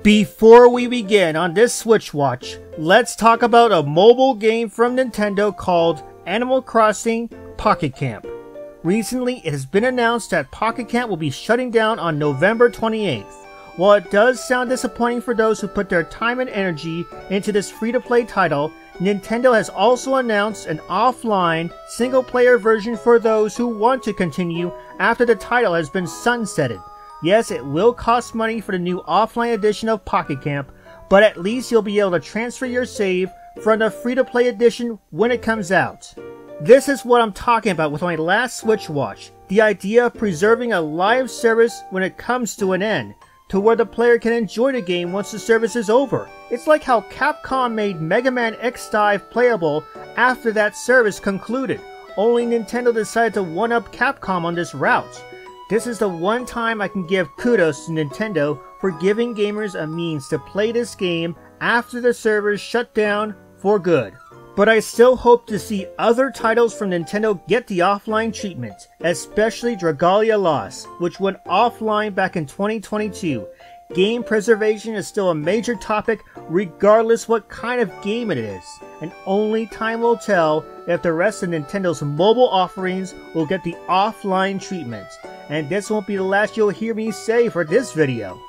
Before we begin on this Switch Watch, let's talk about a mobile game from Nintendo called Animal Crossing Pocket Camp. Recently, it has been announced that Pocket Camp will be shutting down on November 28th. While it does sound disappointing for those who put their time and energy into this free-to-play title, Nintendo has also announced an offline, single-player version for those who want to continue after the title has been sunsetted. Yes, it will cost money for the new offline edition of Pocket Camp, but at least you'll be able to transfer your save from the free-to-play edition when it comes out. This is what I'm talking about with my last Switch Watch, the idea of preserving a live service when it comes to an end, to where the player can enjoy the game once the service is over. It's like how Capcom made Mega Man X-Dive playable after that service concluded, only Nintendo decided to one-up Capcom on this route. This is the one time I can give kudos to Nintendo for giving gamers a means to play this game after the servers shut down for good. But I still hope to see other titles from Nintendo get the offline treatment, especially Dragalia Lost, which went offline back in 2022. Game preservation is still a major topic regardless what kind of game it is, and only time will tell if the rest of Nintendo's mobile offerings will get the offline treatment. And this won't be the last you'll hear me say for this video.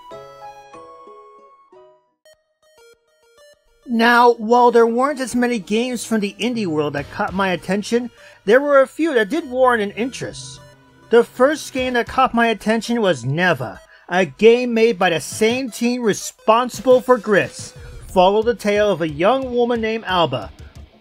Now, while there weren't as many games from the indie world that caught my attention, there were a few that did warrant an interest. The first game that caught my attention was Neva, a game made by the same team responsible for Gris. Follow the tale of a young woman named Alba,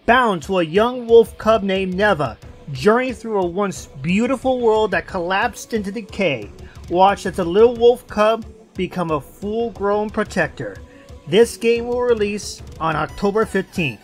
bound to a young wolf cub named Neva, journey through a once beautiful world that collapsed into decay. Watch as the little wolf cub become a full-grown protector. This game will release on October 15th.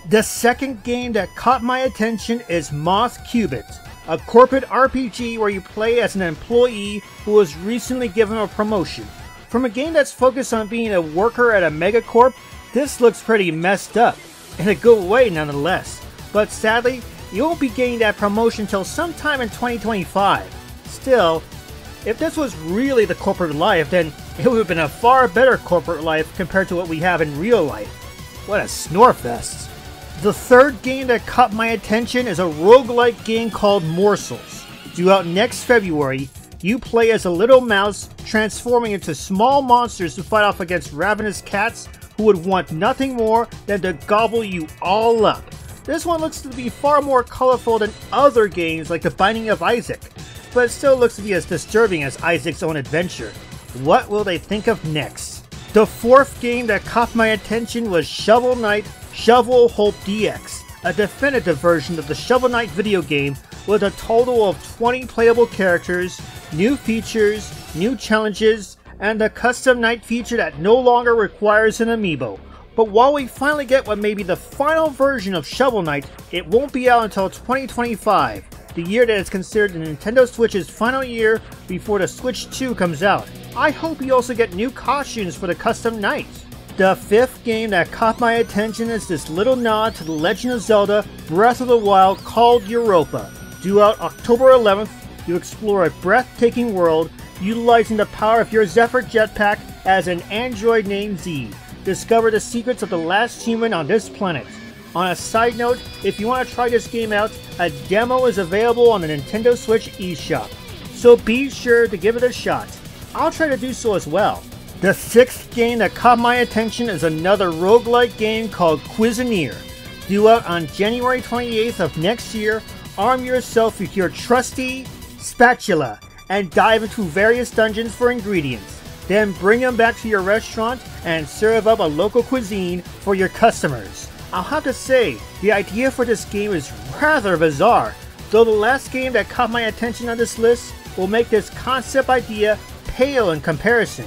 The second game that caught my attention is Moth Qubit, a corporate RPG where you play as an employee who was recently given a promotion. From a game that's focused on being a worker at a megacorp, this looks pretty messed up, in a good way nonetheless. But sadly, you won't be getting that promotion until sometime in 2025. Still, if this was really the corporate life, then it would have been a far better corporate life compared to what we have in real life. What a snorefest. The third game that caught my attention is a roguelike game called Morsels. Due out next February, you play as a little mouse transforming into small monsters to fight off against ravenous cats who would want nothing more than to gobble you all up. This one looks to be far more colorful than other games like The Binding of Isaac, but it still looks to be as disturbing as Isaac's own adventure. What will they think of next? The fourth game that caught my attention was Shovel Knight Shovel Hope DX, a definitive version of the Shovel Knight video game with a total of 20 playable characters, new features, new challenges, and a custom knight feature that no longer requires an amiibo. But while we finally get what may be the final version of Shovel Knight, it won't be out until 2025, the year that is considered the Nintendo Switch's final year before the Switch 2 comes out. I hope you also get new costumes for the custom knight. The fifth game that caught my attention is this little nod to The Legend of Zelda Breath of the Wild called Europa. Due out October 11th, you explore a breathtaking world utilizing the power of your Zephyr jetpack as an android named Z. Discover the secrets of the last human on this planet. On a side note, if you want to try this game out, a demo is available on the Nintendo Switch eShop, so be sure to give it a shot. I'll try to do so as well. The sixth game that caught my attention is another roguelike game called Cuisinier. Due out on January 28th of next year, arm yourself with your trusty spatula and dive into various dungeons for ingredients. Then bring them back to your restaurant and serve up a local cuisine for your customers. I'll have to say, the idea for this game is rather bizarre, though the last game that caught my attention on this list will make this concept idea pale in comparison.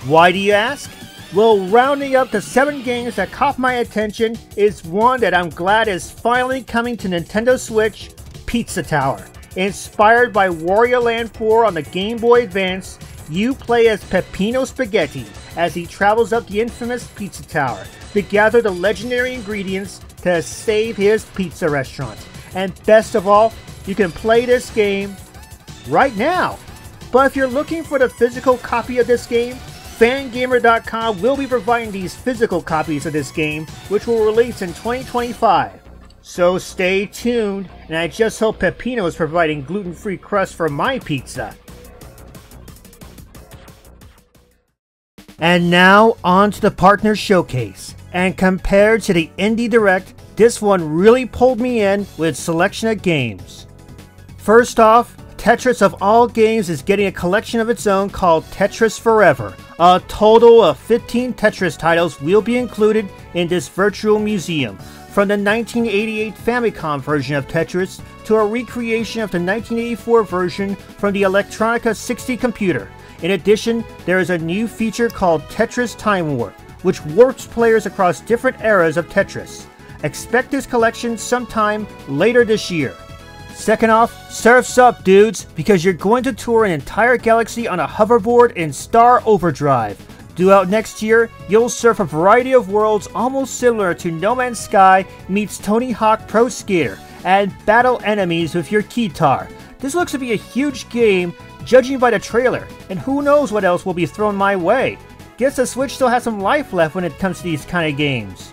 Why do you ask? Well, rounding up the 7 games that caught my attention is one that I'm glad is finally coming to Nintendo Switch, Pizza Tower. Inspired by Wario Land 4 on the Game Boy Advance, you play as Peppino Spaghetti as he travels up the infamous Pizza Tower to gather the legendary ingredients to save his pizza restaurant. And best of all, you can play this game right now. But if you're looking for the physical copy of this game, Fangamer.com will be providing these physical copies of this game, which will release in 2025. So stay tuned, and I just hope Peppino is providing gluten-free crust for my pizza. And now, on to the Partner Showcase. And compared to the Indie Direct, this one really pulled me in with its selection of games. First off, Tetris of all games is getting a collection of its own called Tetris Forever. A total of 15 Tetris titles will be included in this virtual museum, from the 1988 Famicom version of Tetris to a recreation of the 1984 version from the Electronica 60 computer. In addition, there is a new feature called Tetris Time Warp, which warps players across different eras of Tetris. Expect this collection sometime later this year. Second off, surf's up, dudes, because you're going to tour an entire galaxy on a hoverboard in Star Overdrive. Due out next year, you'll surf a variety of worlds almost similar to No Man's Sky meets Tony Hawk Pro Skater, and battle enemies with your guitar. This looks to be a huge game, judging by the trailer, and who knows what else will be thrown my way. Guess the Switch still has some life left when it comes to these kind of games.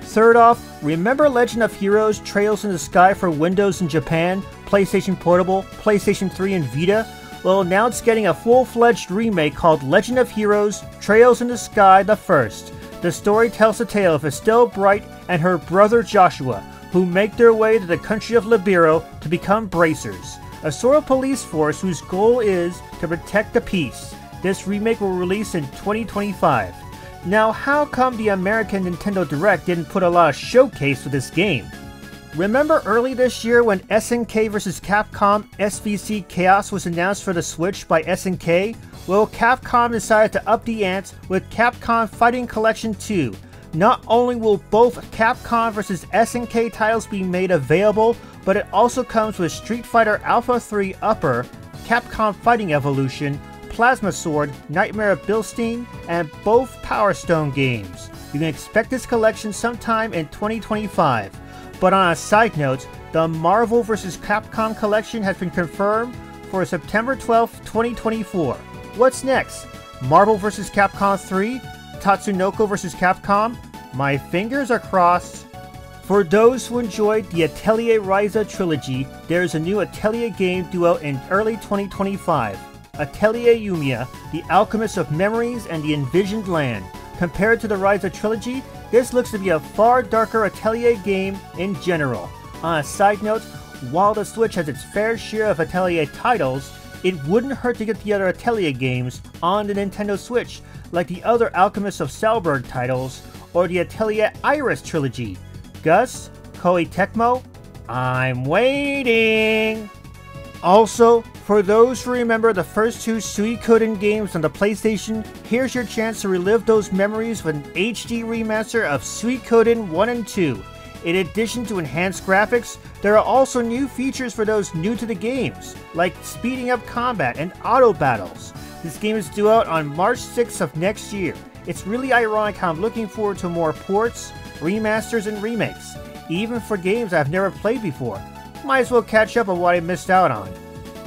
Third off, remember Legend of Heroes Trails in the Sky for Windows in Japan, PlayStation Portable, PlayStation 3 and Vita? Well, now it's getting a full-fledged remake called Legend of Heroes Trails in the Sky the First. The story tells the tale of Estelle Bright and her brother Joshua, who make their way to the country of Libero to become bracers, a sort of police force whose goal is to protect the peace. This remake will release in 2025. Now, how come the American Nintendo Direct didn't put a lot of showcase for this game? Remember early this year when SNK vs Capcom SVC Chaos was announced for the Switch by SNK? Well, Capcom decided to up the ante with Capcom Fighting Collection 2. Not only will both Capcom vs SNK titles be made available, but it also comes with Street Fighter Alpha 3 Upper, Capcom Fighting Evolution, Plasma Sword, Nightmare of Bilstein, and both Power Stone games. You can expect this collection sometime in 2025. But on a side note, the Marvel vs. Capcom collection has been confirmed for September 12, 2024. What's next? Marvel vs. Capcom 3? Tatsunoko vs. Capcom? My fingers are crossed. For those who enjoyed the Atelier Ryza trilogy, there is a new Atelier game due out in early 2025. Atelier Yumiya, The Alchemist of Memories and the Envisioned Land. Compared to the Ryza trilogy, this looks to be a far darker Atelier game in general. On a side note, while the Switch has its fair share of Atelier titles, it wouldn't hurt to get the other Atelier games on the Nintendo Switch, like the other Alchemist of Salzburg titles, or the Atelier Iris trilogy. Gus? Koei Tecmo? I'm waiting! Also, for those who remember the first two Suikoden games on the PlayStation, here's your chance to relive those memories with an HD remaster of Suikoden 1 and 2. In addition to enhanced graphics, there are also new features for those new to the games, like speeding up combat and auto battles. This game is due out on March 6th of next year. It's really ironic how I'm looking forward to more ports, remasters, and remakes, even for games I've never played before. Might as well catch up on what I missed out on.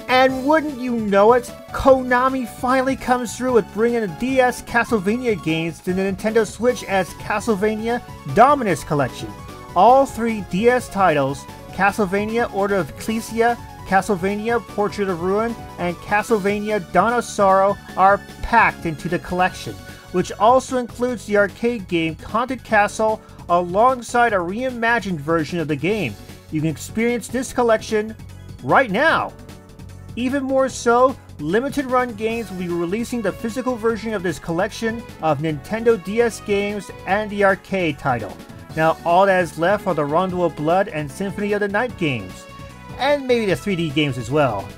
And wouldn't you know it, Konami finally comes through with bringing the DS Castlevania games to the Nintendo Switch as Castlevania Dominus Collection. All three DS titles, Castlevania Order of Ecclesia, Castlevania Portrait of Ruin, and Castlevania Dawn of Sorrow, are packed into the collection, which also includes the arcade game Haunted Castle alongside a reimagined version of the game. You can experience this collection right now. Even more so, limited run games will be releasing the physical version of this collection of Nintendo DS games and the arcade title. Now all that is left are the Rondo of Blood and Symphony of the Night games, and maybe the 3D games as well,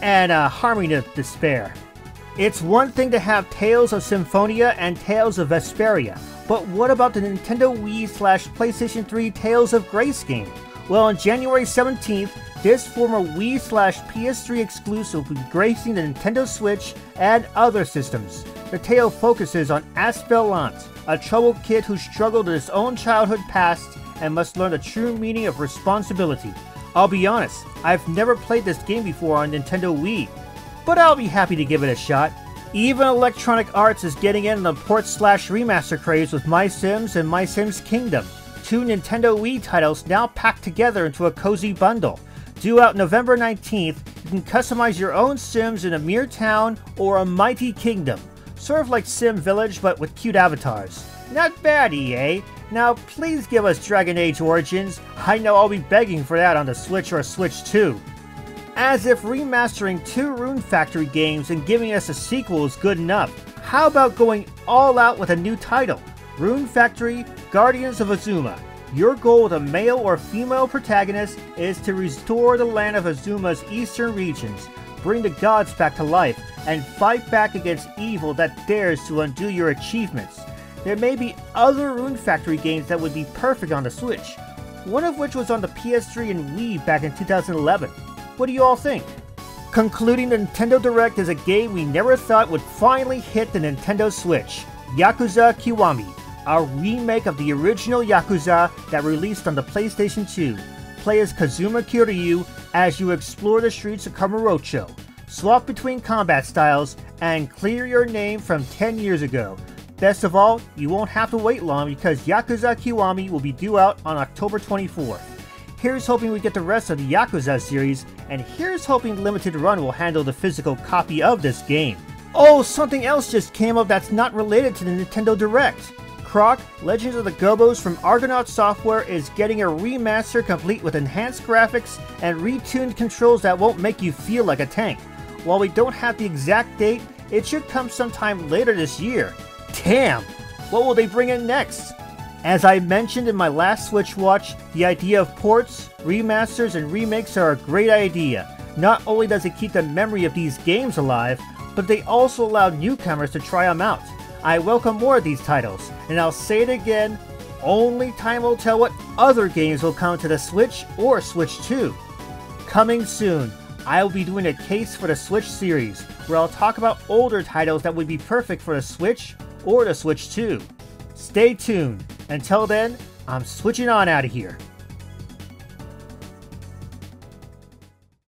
and Harmony of Despair. It's one thing to have Tales of Symphonia and Tales of Vesperia, but what about the Nintendo Wii/PlayStation 3 Tales of Grace game? Well, on January 17th, this former Wii/PS3 exclusive will be gracing the Nintendo Switch and other systems. The tale focuses on Aspelant, a troubled kid who struggled with his own childhood past and must learn the true meaning of responsibility. I'll be honest, I've never played this game before on Nintendo Wii, but I'll be happy to give it a shot. Even Electronic Arts is getting in the port/remaster craze with My Sims and My Sims Kingdom, two Nintendo Wii titles now packed together into a cozy bundle. Due out November 19th, you can customize your own Sims in a mere town or a mighty kingdom, sort of like Sim Village but with cute avatars. Not bad, EA. Now please give us Dragon Age Origins. I know I'll be begging for that on the Switch or Switch 2. As if remastering two Rune Factory games and giving us a sequel is good enough, how about going all out with a new title? Rune Factory Guardians of Azuma. Your goal with a male or female protagonist is to restore the land of Azuma's eastern regions, bring the gods back to life, and fight back against evil that dares to undo your achievements. There may be other Rune Factory games that would be perfect on the Switch, one of which was on the PS3 and Wii back in 2011. What do you all think? Concluding the Nintendo Direct is a game we never thought would finally hit the Nintendo Switch, Yakuza Kiwami, a remake of the original Yakuza that released on the PlayStation 2. Play as Kazuma Kiryu as you explore the streets of Kamurocho, swap between combat styles, and clear your name from 10 years ago. Best of all, you won't have to wait long because Yakuza Kiwami will be due out on October 24th. Here's hoping we get the rest of the Yakuza series, and here's hoping Limited Run will handle the physical copy of this game. Oh, something else just came up that's not related to the Nintendo Direct. Croc, Legends of the Gobos from Argonaut Software is getting a remaster complete with enhanced graphics and retuned controls that won't make you feel like a tank. While we don't have the exact date, it should come sometime later this year. Damn! What will they bring in next? As I mentioned in my last Switch Watch, the idea of ports, remasters, and remakes are a great idea. Not only does it keep the memory of these games alive, but they also allow newcomers to try them out. I welcome more of these titles, and I'll say it again, only time will tell what other games will come to the Switch or Switch 2. Coming soon, I will be doing a case for the Switch series, where I'll talk about older titles that would be perfect for the Switch or the Switch 2. Stay tuned. Until then, I'm switching on out of here.